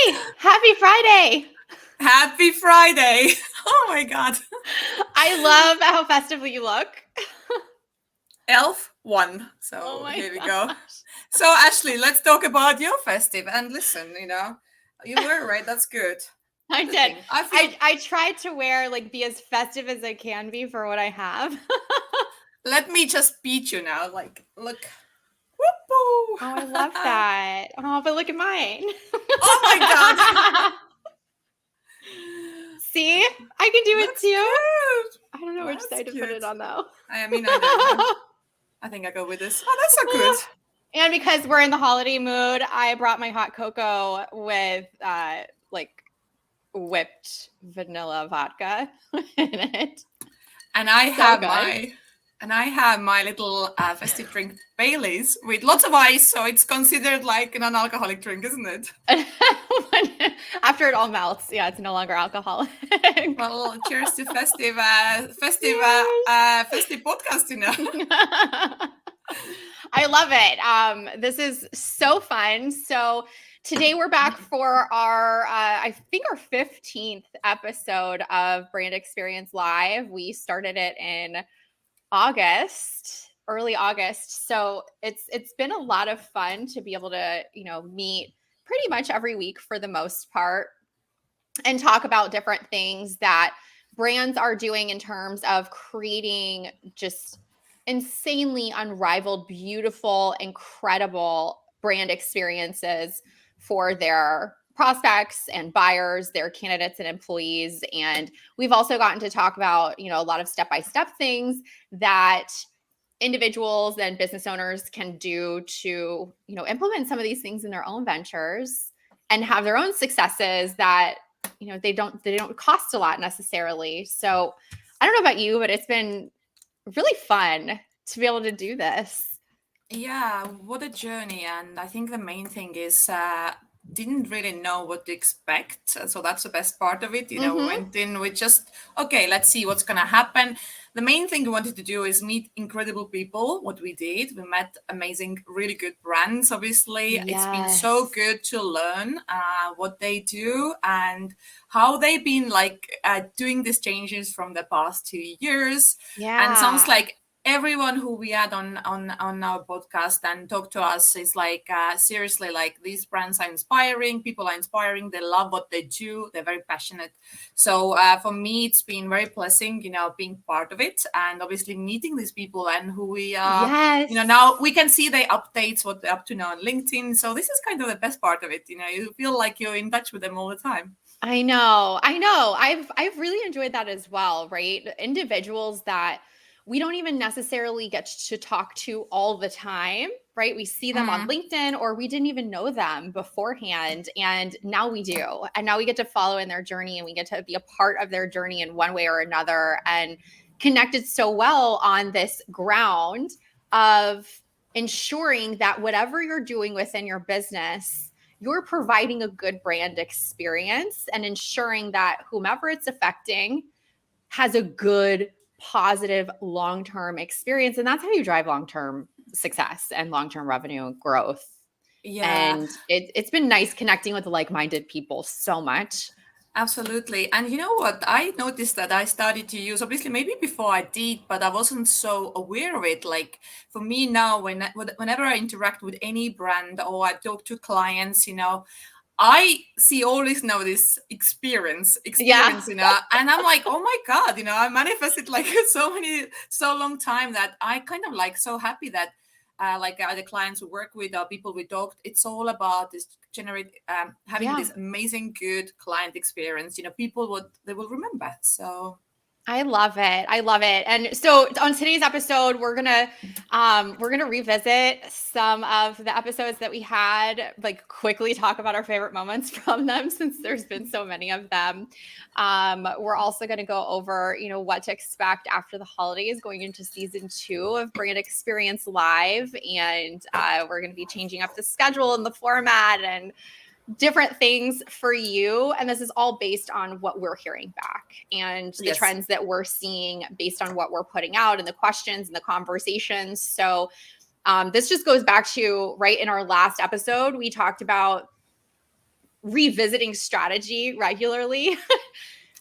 Hey, happy Friday. Happy Friday. Oh my God. I love how festively you look. Elf won. Oh So my here we go. gosh. So, Ashley, let's talk about your festive. And listen, you were right. That's good. I Good did. thing. I feel, I tried to be as festive as I can be for what I have. let me just beat you now. Like, look. Whoop. Oh, I love that. Oh, but look at mine. Oh my God. See? I can do it That's too. good. I don't know which That's side to put good. it on though. I don't know. I think I go with this. Oh, that's so good. And because we're in the holiday mood, I brought my hot cocoa with like whipped vanilla vodka in it. And I So have good. my little festive drink Baileys with lots of ice, so it's considered like a non-alcoholic drink, isn't it? After it all melts, yeah, it's no longer alcoholic. Well, cheers to Cheers. festive podcast, I love it. This is so fun. So today we're back for our, I think our 15th episode of Brand Experience Live. We started it in August, early August. So it's been a lot of fun to be able to, meet pretty much every week for the most part and talk about different things that brands are doing in terms of creating just insanely unrivaled, beautiful, incredible brand experiences for their prospects and buyers, their candidates and employees. And we've also gotten to talk about, a lot of step-by-step things that individuals and business owners can do to, implement some of these things in their own ventures and have their own successes that they don't cost a lot necessarily. So I don't know about you, but it's been really fun to be able to do this. Yeah, what a journey. And I think the main thing is didn't really know what to expect. So that's the best part of it. We Mm-hmm. went in with just, okay, let's see what's going to happen. The main thing we wanted to do is meet incredible people. What we did, we met amazing, really good brands, obviously. It's been so Yes. good to learn what they do and how they've been doing these changes from the past 2 years. And sounds Yeah. like everyone who we had on our podcast and talk to us is like seriously, like, these brands are inspiring, people are inspiring, they love what they do, they're very passionate. So for me it's been very blessing, being part of it and obviously meeting these people and who we are. Yes. Now we can see their updates, what they're up to now on LinkedIn, so this is kind of the best part of it. You feel like you're in touch with them all the time. I know. I know. I've really enjoyed that as well, right? Individuals that we don't even necessarily get to talk to all the time, right? We see them on Mm. LinkedIn or we didn't even know them beforehand and now we do. And now we get to follow in their journey and we get to be a part of their journey in one way or another and connected so well on this ground of ensuring that whatever you're doing within your business, you're providing a good brand experience and ensuring that whomever it's affecting has a good, positive, long term experience. And that's how you drive long term success and long term revenue growth. Yeah. And it's been nice connecting with like minded people so much. Absolutely. And you know what? I noticed that I started to use, obviously, maybe before I did, but I wasn't so aware of it. Like for me now, whenever I interact with any brand or I talk to clients, I see always now this Yeah. experience, and I'm like, oh my God, I manifested like so long time that I kind of like so happy that the clients we work with or people we talked, it's all about this generate having Yeah. this amazing good client experience. People what they will remember. So I love it. I love it. And so on today's episode, we're gonna revisit some of the episodes that we had, like quickly talk about our favorite moments from them since there's been so many of them. We're also gonna go over, what to expect after the holidays going into season 2 of Brand Experience Live. And we're gonna be changing up the schedule and the format and different things for you. And this is all based on what we're hearing back and the yes. trends that we're seeing based on what we're putting out and the questions and the conversations. So this just goes back to right in our last episode, we talked about revisiting strategy regularly,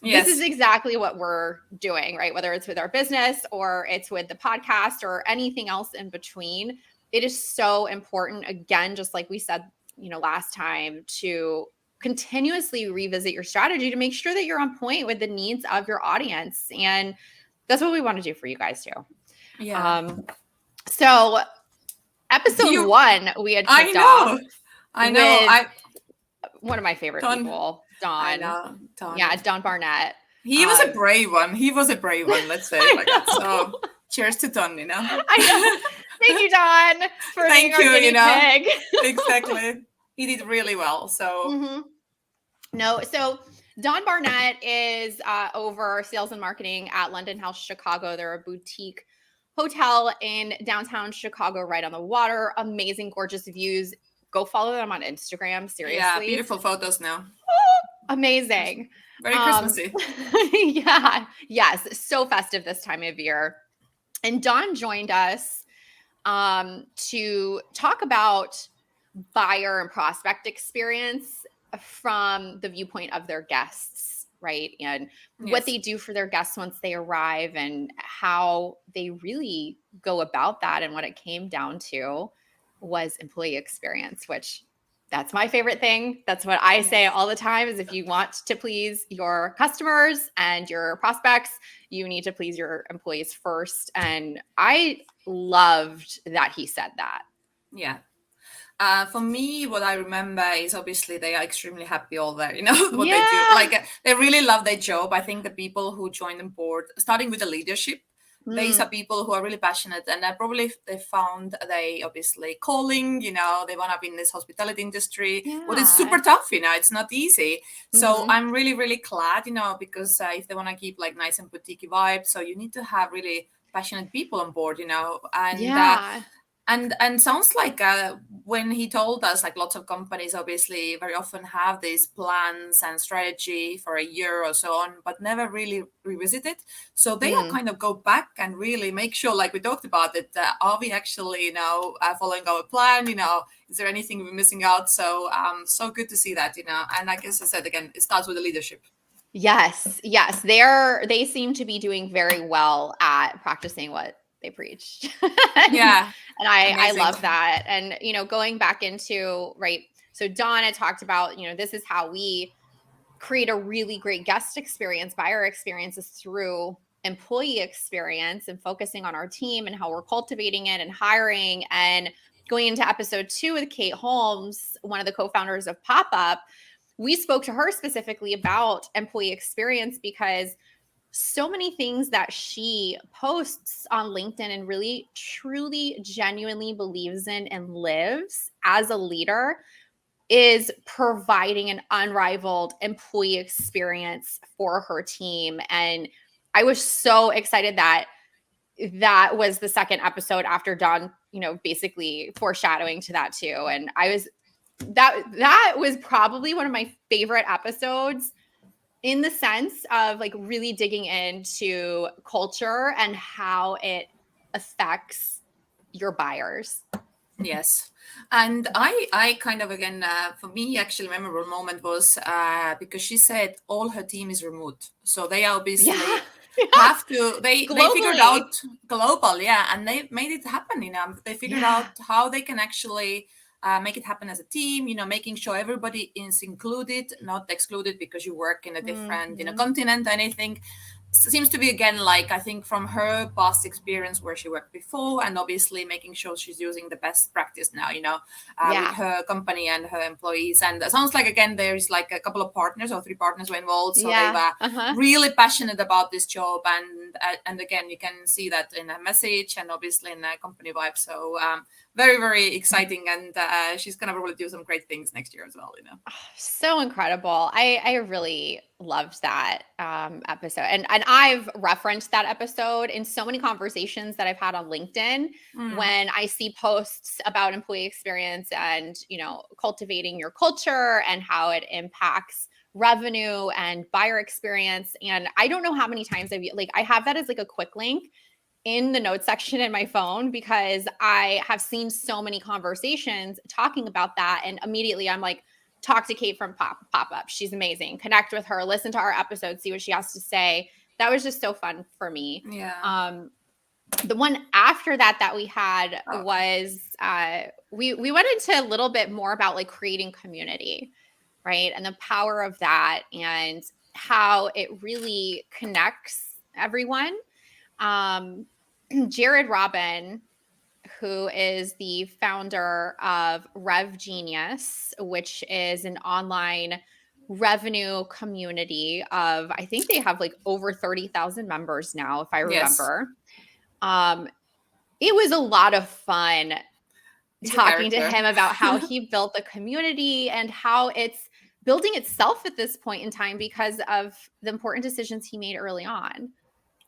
Yes. this is exactly what we're doing, right? Whether it's with our business or it's with the podcast or anything else in between, it is so important, again, just like we said, last time, to continuously revisit your strategy to make sure that you're on point with the needs of your audience. And that's what we want to do for you guys too. Yeah. So episode 1, we had kicked off. I know. One of my favorite people, Don. I know. Don. Yeah, Don Barnett. He was a brave one. Let's say it like that. So cheers to Don, I know. Thank you, Don, for being our guinea pig. Exactly. He did really well. So No, so Don Barnett is over sales and marketing at London House Chicago. They're a boutique hotel in downtown Chicago, right on the water. Amazing, gorgeous views. Go follow them on Instagram. Seriously. Yeah, beautiful photos now. Amazing. Very Christmassy. Yeah. Yes. So festive this time of year. And Don joined us to talk about buyer and prospect experience from the viewpoint of their guests, right? And what they do for their guests once they arrive and how they really go about that. And what it came down to was employee experience, which that's my favorite thing. That's what I say all the time, is if you want to please your customers and your prospects, you need to please your employees first. And I loved that he said that. Yeah. For me, what I remember is obviously they are extremely happy all there, what they do. Like they really love their job. I think the people who join on board, starting with the leadership, these are people who are really passionate, and they found they obviously calling, they want to be in this hospitality industry, but it's super tough, it's not easy. So I'm really, really glad, because if they want to keep like nice and boutique vibe, so you need to have really passionate people on board, and sounds like when he told us, like lots of companies obviously very often have these plans and strategy for a year or so on, but never really revisit it. So they are kind of go back and really make sure, like we talked about it, are we actually following our plan? Is there anything we're missing out? So so good to see that, and I guess I said again, it starts with the leadership. Yes. They seem to be doing very well at practicing what they preach. And I love that. And, going back into, right. So Don had talked about, this is how we create a really great guest experience, buyer experiences, through employee experience and focusing on our team and how we're cultivating it and hiring. And going into episode 2 with Kate Holmes, one of the co-founders of Pop-Up, we spoke to her specifically about employee experience, because so many things that she posts on LinkedIn and really, truly, genuinely believes in and lives as a leader is providing an unrivaled employee experience for her team. And I was so excited that was the second episode after Don, basically foreshadowing to that too. And that was probably one of my favorite episodes, in the sense of like really digging into culture and how it affects your buyers. Yes. And I kind of, again, for me, actually memorable moment was because she said all her team is remote. So they obviously have to, they figured out global. Yeah. And they made it happen. They figured out how they can actually make it happen as a team, making sure everybody is included, not excluded because you work in a different continent or anything. Seems to be, again, like I think from her past experience where she worked before, and obviously making sure she's using the best practice now, with her company and her employees. And it sounds like, again, there's like a couple of partners or 3 partners were involved. So they were really passionate about this job. And again, you can see that in a message and obviously in a company vibe. So very, very exciting. And she's going to probably do some great things next year as well, So incredible. I really loved that episode. And I've referenced that episode in so many conversations that I've had on LinkedIn when I see posts about employee experience and, cultivating your culture and how it impacts revenue and buyer experience. And I don't know how many times I have that as like a quick link in the notes section in my phone, because I have seen so many conversations talking about that. And immediately I'm like, talk to Kate from Pop-Up. She's amazing. Connect with her, listen to our episodes, see what she has to say. That was just so fun for me. Yeah. The one after that we had Oh. was we went into a little bit more about like creating community, right? And the power of that and how it really connects everyone. Jared Robin, who is the founder of Rev Genius, which is an online revenue community of, I think they have like over 30,000 members now, if I remember. Yes. It was a lot of fun talking to him about how he built the community and how it's building itself at this point in time because of the important decisions he made early on.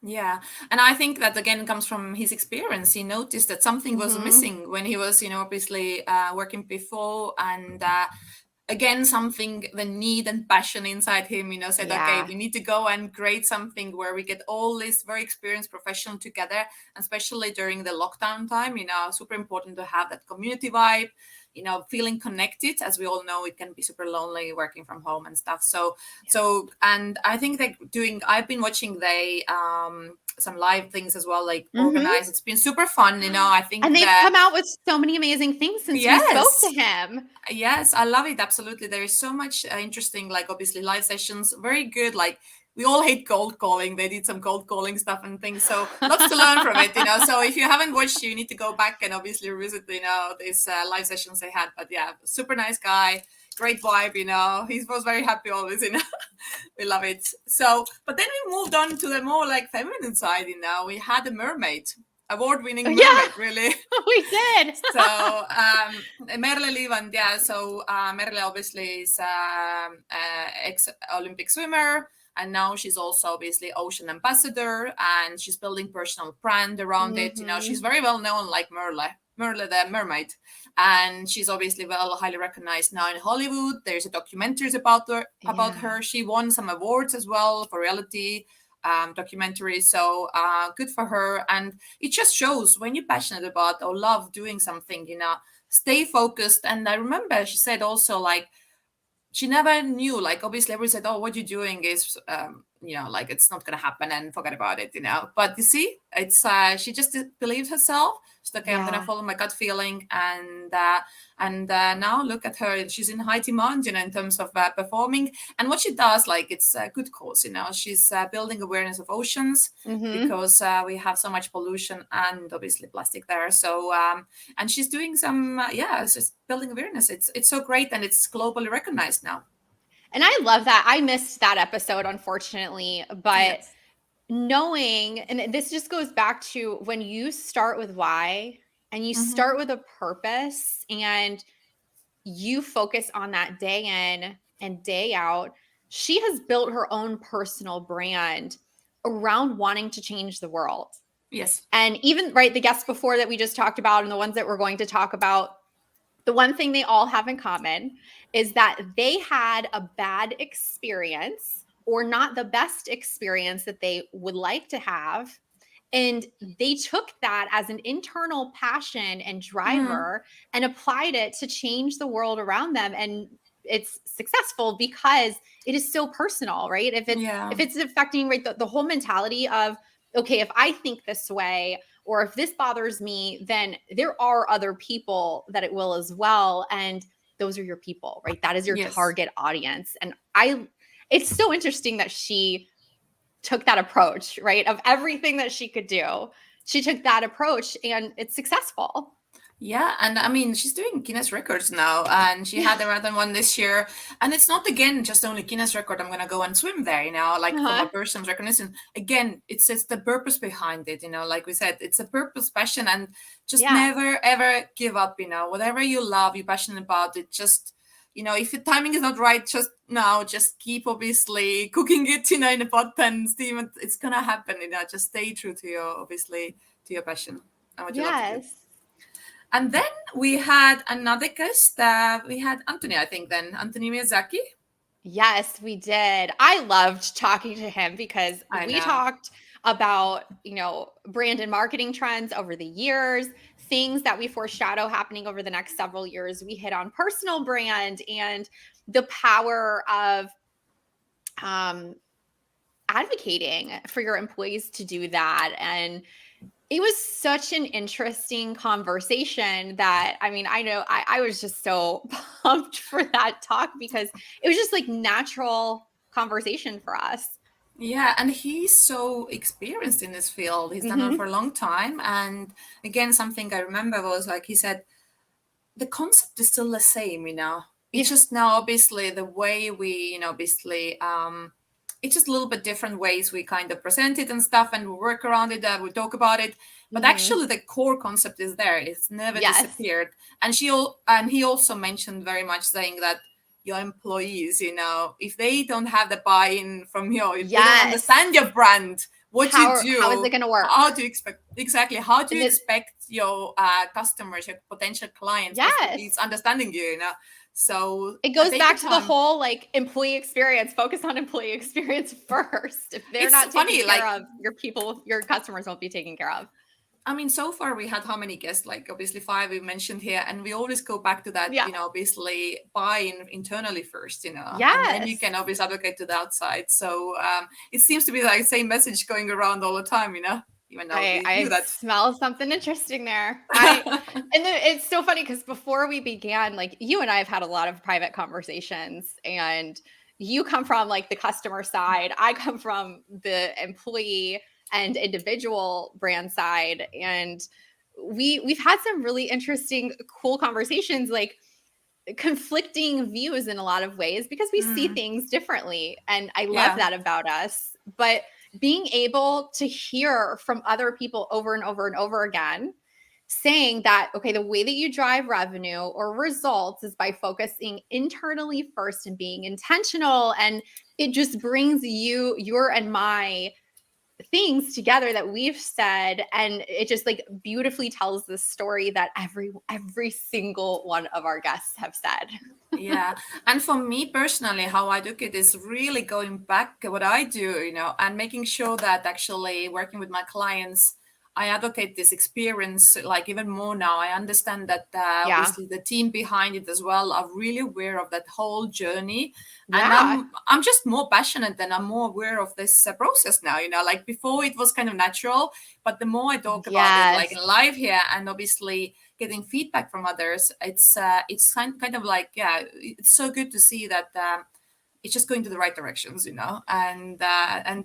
Yeah. And I think that again comes from his experience. He noticed that something was missing when he was, obviously working before. And again, something, the need and passion inside him, said, okay, we need to go and create something where we get all these very experienced professionals together, especially during the lockdown time, super important to have that community vibe, feeling connected. As we all know, it can be super lonely working from home and stuff. And I think I've been watching some live things as well, like organized. It's been super fun, I think. And they've come out with so many amazing things since we spoke to him. Yes, I love it. Absolutely. There is so much interesting, like obviously live sessions, very good. Like we all hate cold calling. They did some cold calling stuff and things. So lots to learn from it, So if you haven't watched, you need to go back and obviously revisit, these live sessions they had. But yeah, super nice guy. Great vibe, he was very happy always, we love it. So, but then we moved on to the more like feminine side, we had a mermaid, award-winning mermaid, really. We did. So, Merle Levand, so Merle obviously is ex-Olympic swimmer, and now she's also obviously ocean ambassador, and she's building personal brand around it. She's very well known, like Merle the mermaid, and she's obviously highly recognized now in Hollywood. There's a documentaries about her. She won some awards as well for reality documentary. So good for her. And it just shows when you're passionate about or love doing something, stay focused. And I remember she said also, like, she never knew, like, obviously everybody said, oh, what you're doing is like it's not gonna happen and forget about it, but you see, it's she just believed herself. She's like, okay, I'm gonna follow my gut feeling, and now look at her. She's in high demand, in terms of performing, and what she does, like, it's a good cause. She's building awareness of oceans because we have so much pollution and obviously plastic there. So and she's doing some it's just building awareness. It's so great, and it's globally recognized now. And I love that. I missed that episode, unfortunately, but knowing, and this just goes back to when you start with why and you start with a purpose and you focus on that day in and day out. She has built her own personal brand around wanting to change the world. Yes. And even, right, the guests before that we just talked about and the ones that we're going to talk about, the one thing they all have in common is that they had a bad experience or not the best experience that they would like to have. And they took that as an internal passion and driver and applied it to change the world around them. And it's successful because it is so personal, right? If it's affecting, right, the whole mentality of, okay, if I think this way, or if this bothers me, then there are other people that it will as well. And those are your people, right? That is your target audience. And it's so interesting that she took that approach, right? Of everything that she could do, she took that approach and it's successful. Yeah, and I mean, she's doing Guinness records now, and she had a marathon one this year. And it's not, again, just only Guinness record, I'm gonna go and swim there, like for my person's recognition. Again, it's the purpose behind it, like we said, it's a purpose, passion, and just never ever give up, whatever you love, you're passionate about it, just if the timing is not right, just keep obviously cooking it, in a pot and steam it. It's gonna happen, just stay true to your passion and what you love to do. And then we had another guest. We had Anthony, I think, Anthony Miyazaki. Yes, we did. I loved talking to him because we talked about, brand and marketing trends over the years, things that we foreshadow happening over the next several years. We hit on personal brand and the power of advocating for your employees to do that. And it was such an interesting conversation that, I mean, I know I was just so pumped for that talk because it was just like natural conversation for us. Yeah, and he's so experienced in this field. He's done it for a long time. And again, something I remember was like he said, the concept is still the same, you know. It's just now obviously the way we, you know, obviously it's just a little bit different ways we kind of present it and stuff, and we work around it, we talk about it. But actually the core concept is there. It's never disappeared. And he also mentioned very much saying that your employees, you know, if they don't have the buy-in from you, if they don't understand your brand, what you do, how is it going to work? How do you expect how do you expect your customers, your potential clients, is understanding you, you know? So it goes back to the whole like employee experience. Focus on employee experience first. If they're not taken care of, your people, your customers won't be taken care of. I mean, so far we had how many guests? Like obviously 5 we mentioned here, and we always go back to that. You know, obviously buy internally first. You know, and then you can obviously advocate to the outside. So it seems to be like the same message going around all the time. You know. Even though I smell something interesting there. And it's so funny because before we began, like you and I have had a lot of private conversations, and you come from like the customer side. I come from the employee and individual brand side. And we've had some really interesting, cool conversations, like conflicting views in a lot of ways because we see things differently. And I love that about us. But being able to hear from other people over and over and over again, saying that, okay, the way that you drive revenue or results is by focusing internally first and being intentional. And it just brings your and my things together that we've said, and it just like beautifully tells the story that every single one of our guests have said. Yeah, and for me personally, how I look at it is really going back to what I do, you know, and making sure that actually working with my clients, I advocate this experience like even more now. I understand that obviously the team behind it as well are really aware of that whole journey. And I'm just more passionate and I'm more aware of this process now, you know, like before it was kind of natural, but the more I talk about it like in live here and obviously getting feedback from others, it's kind of like, it's so good to see that it's just going to the right directions, you know, and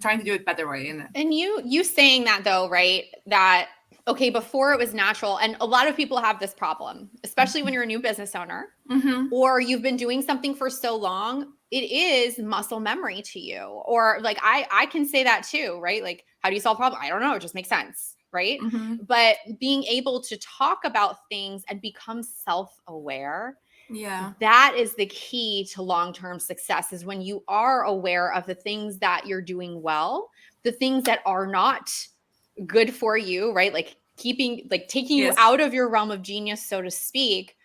trying to do it better way. And you saying that though, right? That, okay, before it was natural. And a lot of people have this problem, especially when you're a new business owner or you've been doing something for so long, it is muscle memory to you. Or like, I can say that too, right? Like, how do you solve problems? I don't know. It just makes sense. Right. But being able to talk about things and become self-aware, that is the key to long-term success, is when you are aware of the things that you're doing well, the things that are not good for you, right? Like taking you out of your realm of genius, so to speak,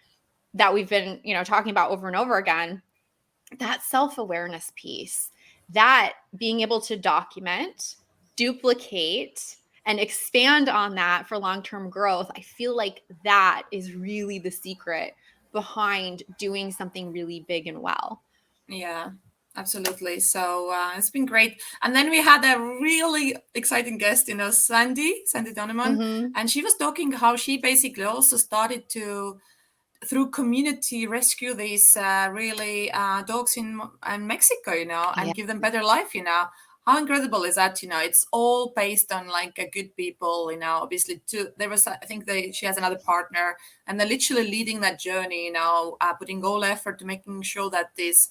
that we've been, you know, talking about over and over again. That self-awareness piece, that being able to document, duplicate, and expand on that for long-term growth, I feel like that is really the secret behind doing something really big and well. Yeah, absolutely. So it's been great. And then we had a really exciting guest, you know, Sandy Donovan, and she was talking how she basically also started to, through community, rescue these really dogs in Mexico, you know, and give them better life, you know. How incredible is that? You know, it's all based on like a good people, you know, obviously there was, I think she has another partner and they're literally leading that journey, you know, putting all effort to making sure that these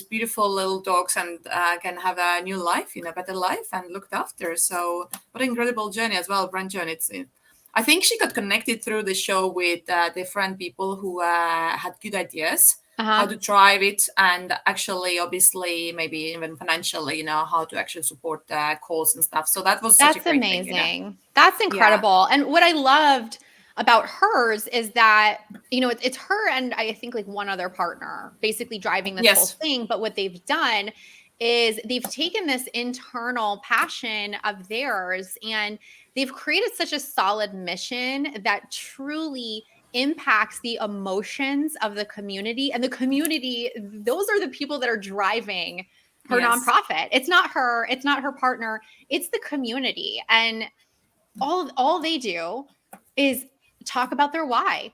beautiful little dogs and can have a new life, you know, better life and looked after. So what an incredible journey as well, brand journey. I think she got connected through the show with different people who had good ideas. How to drive it, and actually obviously maybe even financially, you know, how to actually support calls and stuff. So that was such a great amazing thing, you know? That's incredible. And what I loved about hers is that, you know, it's her and I think like one other partner basically driving this whole thing. But what they've done is they've taken this internal passion of theirs and they've created such a solid mission that truly impacts the emotions of the community. And the community, those are the people that are driving her Yes. nonprofit. It's not her partner, it's the community. And all they do is talk about their why.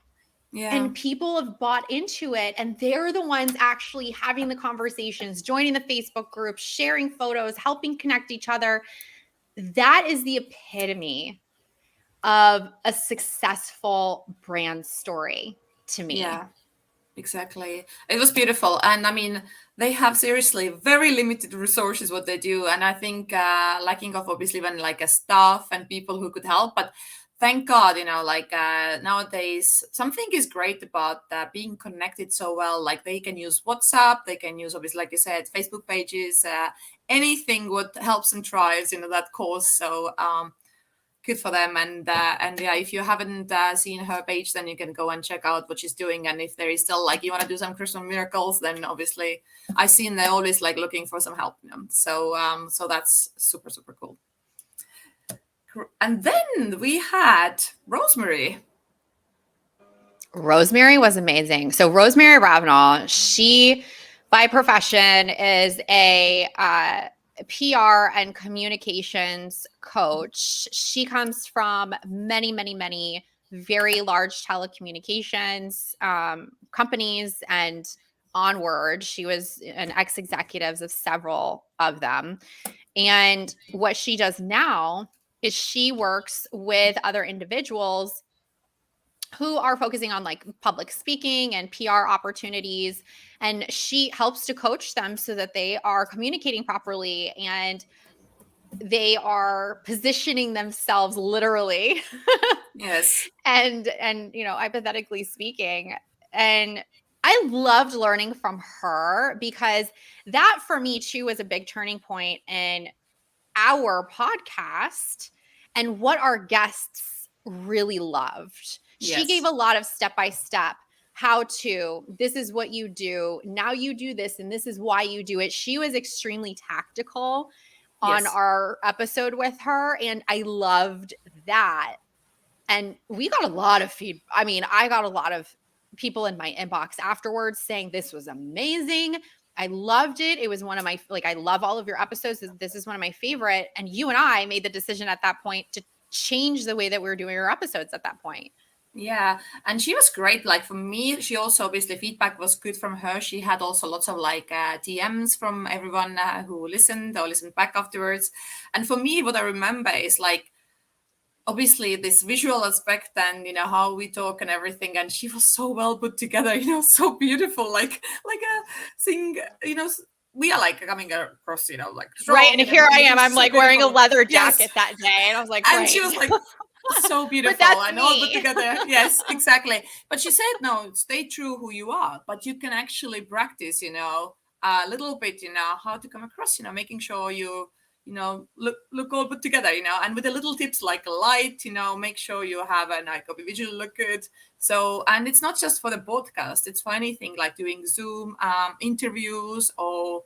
Yeah. And people have bought into it, and they're the ones actually having the conversations, joining the Facebook group, sharing photos, helping connect each other. That is the epitome of a successful brand story to me. Yeah. Exactly. It was beautiful. And I mean, they have seriously very limited resources what they do. And I think lacking of obviously when like a staff and people who could help. But thank God, like nowadays, something is great about being connected so well. Like they can use WhatsApp, they can use obviously, like you said, Facebook pages, anything what helps and thrives, that cause. So good for them. And yeah, if you haven't seen her page, then you can go and check out what she's doing. And if there is still like you want to do some Christmas miracles, then obviously I seen they're always like looking for some help. So that's super super cool. And then we had Rosemary. Rosemary was amazing. So Rosemary Ravenel, she by profession is a PR and communications coach. She comes from many, many, many very large telecommunications companies and onward. She was an ex-executive of several of them. And what she does now is she works with other individuals who are focusing on like public speaking and PR opportunities. And she helps to coach them so that they are communicating properly and they are positioning themselves literally. Yes. and hypothetically speaking. And I loved learning from her because that for me too was a big turning point in our podcast and what our guests really loved. She gave a lot of step by step how to, this is what you do. Now you do this, and this is why you do it. She was extremely tactical on our episode with her, and I loved that. And we got a lot of feedback. I mean, I got a lot of people in my inbox afterwards saying this was amazing. I loved it. It was one of my, like, I love all of your episodes. This is one of my favorite. And you and I made the decision at that point to change the way that we were doing our episodes at that point. Yeah, and she was great. Like for me, she also obviously feedback was good from her. She had also lots of like DMs from everyone who listened or listened back afterwards. And for me, what I remember is like obviously this visual aspect and how we talk and everything. And she was so well put together, so beautiful, like a thing, we are like coming across, like strong, right. And here I am. I'm so like beautiful. wearing a leather jacket that day, and I was like, and great. she was like so beautiful and all put together. Yes, exactly. But she said, no, stay true who you are, but you can actually practice, a little bit, how to come across, making sure you look all put together, and with the little tips like light, make sure you have a like a visual look good. So, and it's not just for the podcast, it's for anything like doing Zoom interviews or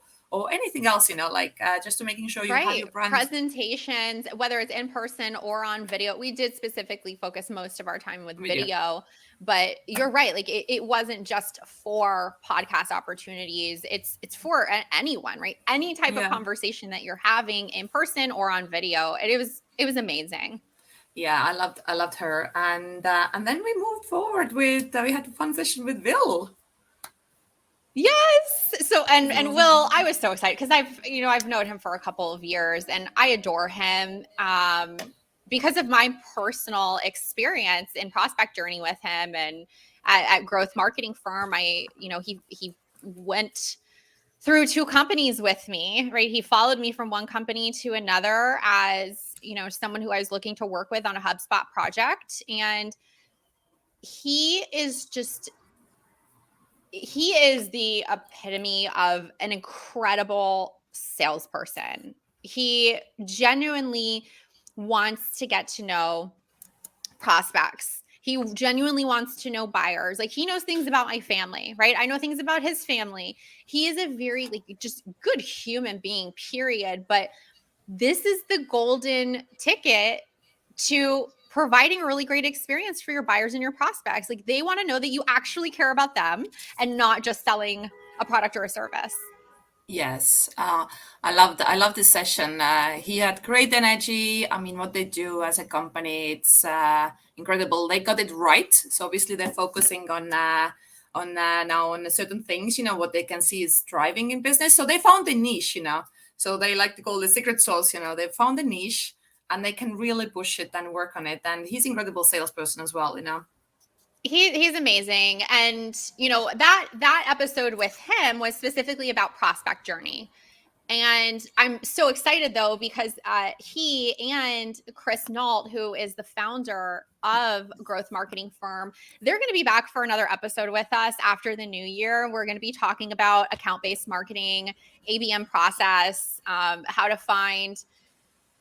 anything else, like just to making sure you have your brand presentations, whether it's in person or on video. We did specifically focus most of our time with video, but you're right. Like it wasn't just for podcast opportunities. It's for anyone, right? Any type of conversation that you're having in person or on video. And it was amazing. Yeah, I loved her. And then we moved forward with we had a fun session with Will. Yes. So and Will, I was so excited because I've known him for a couple of years and I adore him because of my personal experience in prospect journey with him and at growth marketing firm. He went through two companies with me, right? He followed me from one company to another as, someone who I was looking to work with on a HubSpot project. And he is the epitome of an incredible salesperson. He genuinely wants to get to know prospects. He genuinely wants to know buyers. Like, he knows things about my family, right? I know things about his family. He is a very, like, just good human being, period. But this is the golden ticket to providing a really great experience for your buyers and your prospects. Like, they want to know that you actually care about them and not just selling a product or a service. Yes, I love this session. He had great energy. I mean, what they do as a company, it's incredible. They got it right. So obviously they're focusing on now on certain things. You know, what they can see is thriving in business. So they found a niche. You know, so they like to call the secret sauce. You know, they found a niche and they can really push it and work on it. And he's an incredible salesperson as well. You know. He's amazing. And that episode with him was specifically about prospect journey. And I'm so excited though, because he and Chris Nault, who is the founder of Growth Marketing Firm, they're going to be back for another episode with us after the new year. We're going to be talking about account-based marketing, ABM process, how to find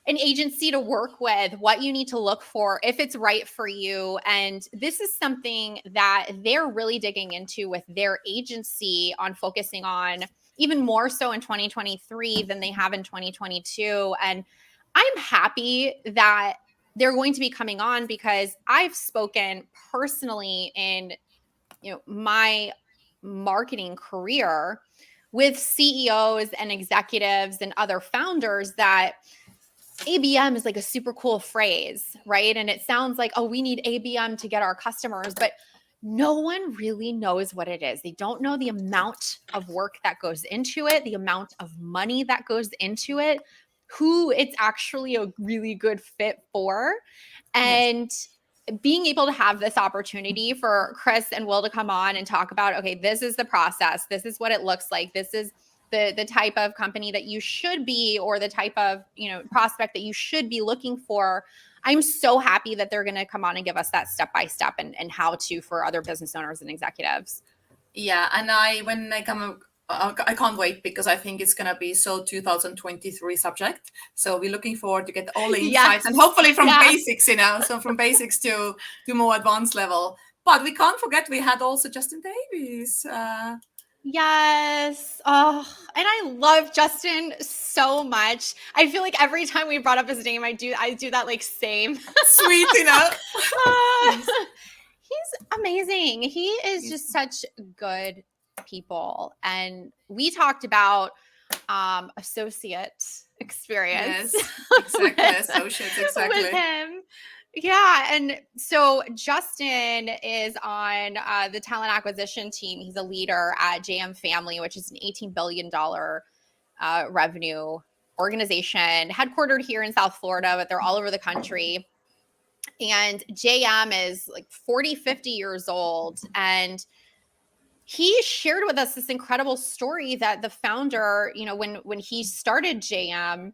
an agency to work with, what you need to look for, if it's right for you. And this is something that they're really digging into with their agency, on focusing on even more so in 2023 than they have in 2022. And I'm happy that they're going to be coming on, because I've spoken personally in my marketing career with CEOs and executives and other founders that ABM is like a super cool phrase, right? And it sounds like, oh, we need ABM to get our customers, but no one really knows what it is. They don't know the amount of work that goes into it, the amount of money that goes into it, who it's actually a really good fit for. Yes. And being able to have this opportunity for Chris and Will to come on and talk about, okay, this is the process, this is what it looks like, this is the type of company that you should be, or the type of prospect that you should be looking for. I'm so happy that they're going to come on and give us that step by step and how to for other business owners and executives. Yeah, and when I come, I can't wait, because I think it's gonna be so 2023 subject. So we're looking forward to get all the insights, Yes. and hopefully from Yeah. basics, so from basics to more advanced level. But we can't forget we had also Justin Davies. Yes. Oh, and I love Justin so much. I feel like every time we brought up his name, I do that like same. Sweet, He's amazing. He is just such good people. And we talked about associate experience. Yes, exactly. Associates, exactly. With him. Yeah. And so Justin is on the talent acquisition team. He's a leader at JM Family, which is an $18 billion revenue organization headquartered here in South Florida, but they're all over the country. And JM is like 40, 50 years old. And he shared with us this incredible story that the founder, when he started JM,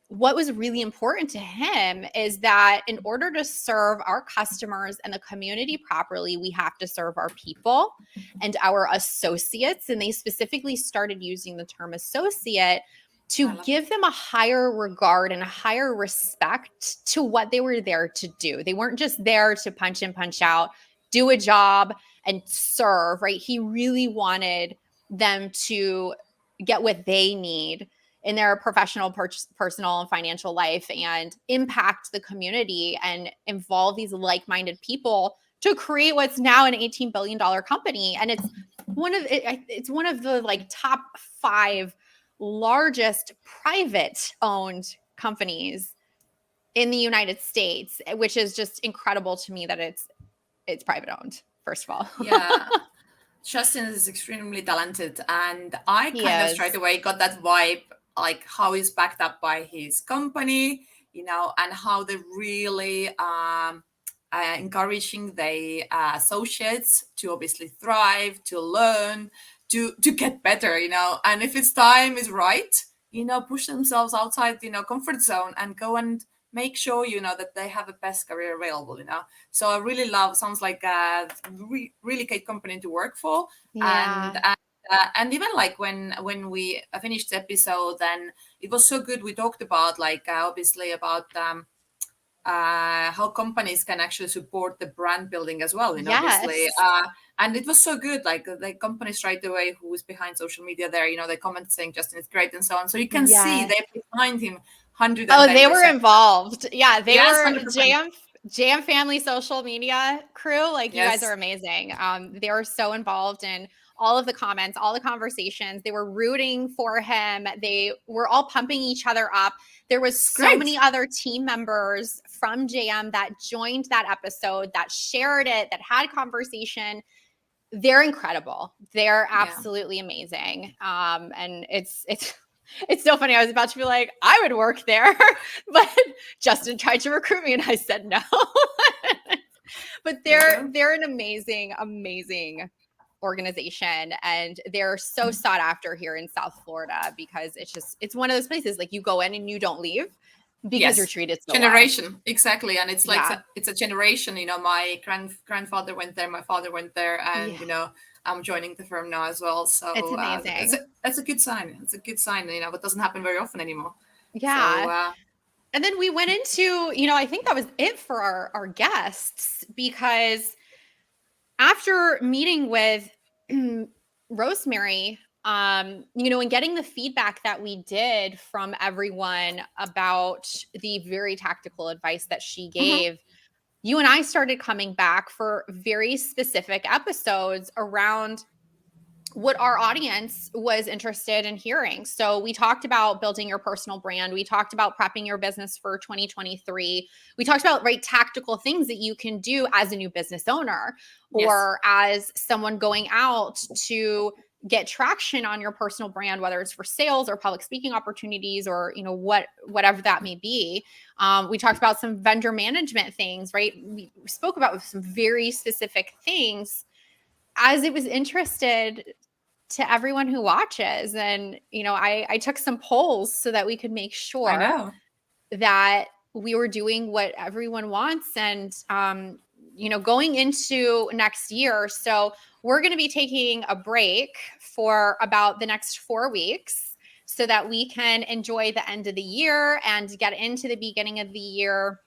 what was really important to him is that in order to serve our customers and the community properly, we have to serve our people and our associates. And they specifically started using the term associate to give them a higher regard and a higher respect to what they were there to do. They weren't just there to punch in, punch out, do a job and serve, right? He really wanted them to get what they need in their professional, personal, and financial life, and impact the community and involve these like-minded people to create what's now an $18 billion company. And it's one of the like top 5 largest private owned companies in the United States, which is just incredible to me that it's private owned, first of all. Yeah. Justin is extremely talented, and I kind of straight away got that vibe, like how he's backed up by his company, and how they're really encouraging the associates to obviously thrive, to learn, to get better, and if it's time is right, push themselves outside, comfort zone and go and make sure that they have the best career available. So I really sounds like a really great company to work for. Yeah. And even like when we finished the episode, then it was so good. We talked about like obviously about how companies can actually support the brand building as well, obviously. Yes. And it was so good. Like companies right away who is behind social media there, they comment saying Justin is great and so on. So you can see Yes. they're behind him Oh, they were 110%. involved. Yeah, they Yes, were 100%. JM Family social media crew. Like, you guys are Yes. amazing. They were so involved in all of the comments, all the conversations. They were rooting for him. They were all pumping each other up. There was It's so great. many other team members from JM that joined that episode, that shared it, that had conversation. They're incredible. They're Yeah. absolutely amazing. And it's so funny. I was about to be like, I would work there, but Justin tried to recruit me and I said no. But There you go. they're an amazing organization, and they're so sought after here in South Florida because it's one of those places like you go in and you don't leave because you're Yes. treated so well. Generation. Exactly. And it's like, Yeah. it's a generation, my grandfather went there, my father went there, and, Yeah. I'm joining the firm now as well. It's So amazing. that's a good sign. It's a good sign, but doesn't happen very often anymore. So, Yeah. And then we went into, I think that was it for our guests, because after meeting with Rosemary, and getting the feedback that we did from everyone about the very tactical advice that she mhm, gave, you and I started coming back for very specific episodes around what our audience was interested in hearing. So we talked about building your personal brand. We talked about prepping your business for 2023. We talked about tactical things that you can do as a new business owner yes. or as someone going out to get traction on your personal brand, whether it's for sales or public speaking opportunities or whatever that may be. We talked about some vendor management things, right? We spoke about some very specific things as it was interested to everyone who watches. And, I took some polls so that we could make I sure know. that we were doing what everyone wants. And, going into next year. So we're going to be taking a break for about the next 4 weeks so that we can enjoy the end of the year and get into the beginning of the year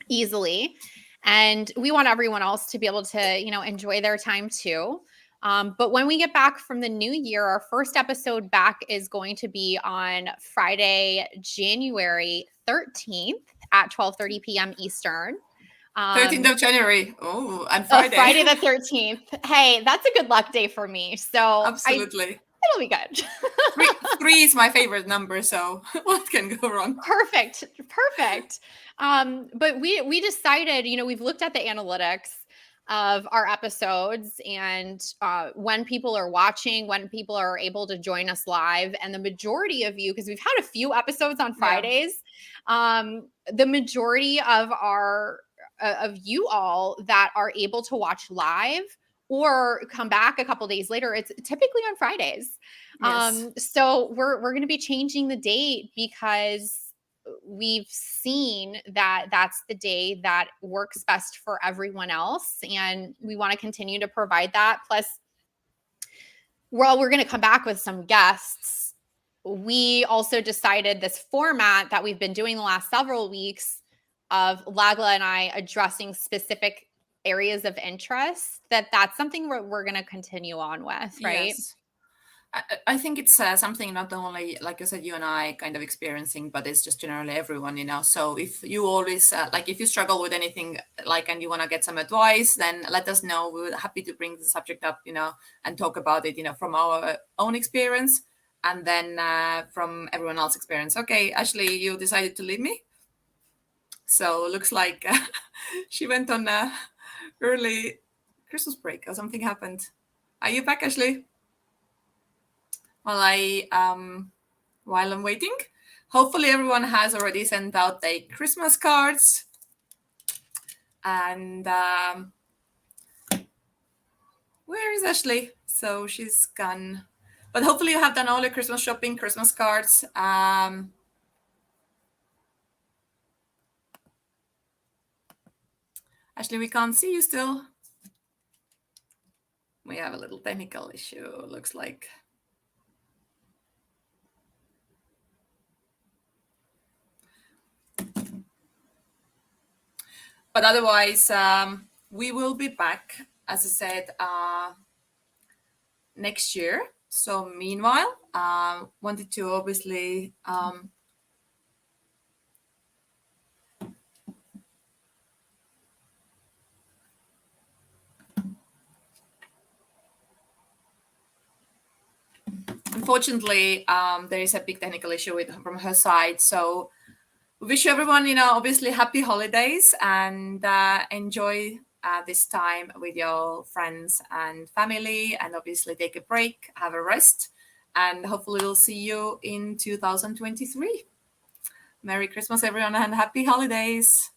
easily. And we want everyone else to be able to, enjoy their time too. But when we get back from the new year, our first episode back is going to be on Friday, January 13th at 12:30 p.m. Eastern. 13th Um, of January. Oh, and Friday. Friday the 13th. Hey, that's a good luck day for me. So Absolutely. it'll be good. Three is my favorite number, so what can go wrong? Perfect. But we decided, we've looked at the analytics of our episodes and when people are watching, when people are able to join us live, and the majority of you, because we've had a few episodes on Yeah. Fridays, the majority of you all that are able to watch live or come back a couple days later, it's typically on Fridays. Yes. So we're going to be changing the date because we've seen that that's the day that works best for everyone else, and we want to continue to provide that. Plus, while we're going to come back with some guests, we also decided this format that we've been doing the last several weeks of Lagla and I addressing specific areas of interest, that's something we're going to continue on with, right? Yes. I think it's something not only, like I said, you and I kind of experiencing, but it's just generally everyone, So if you always, if you struggle with anything, and you want to get some advice, then let us know. We're happy to bring the subject up, and talk about it, from our own experience and then from everyone else's experience. Okay, Ashley, you decided to leave me. So looks like she went on a early Christmas break or something happened. Are you back, Ashley? While I'm waiting, hopefully everyone has already sent out their Christmas cards. And where is Ashley? So she's gone. But hopefully you have done all your Christmas shopping, Christmas cards. Ashley, we can't see you still. We have a little technical issue, looks like. But otherwise, we will be back, as I said, next year. So meanwhile, wanted to obviously unfortunately, there is a big technical issue from her side. So we wish everyone, obviously happy holidays, and enjoy this time with your friends and family, and obviously take a break, have a rest, and hopefully we'll see you in 2023. Merry Christmas, everyone, and happy holidays.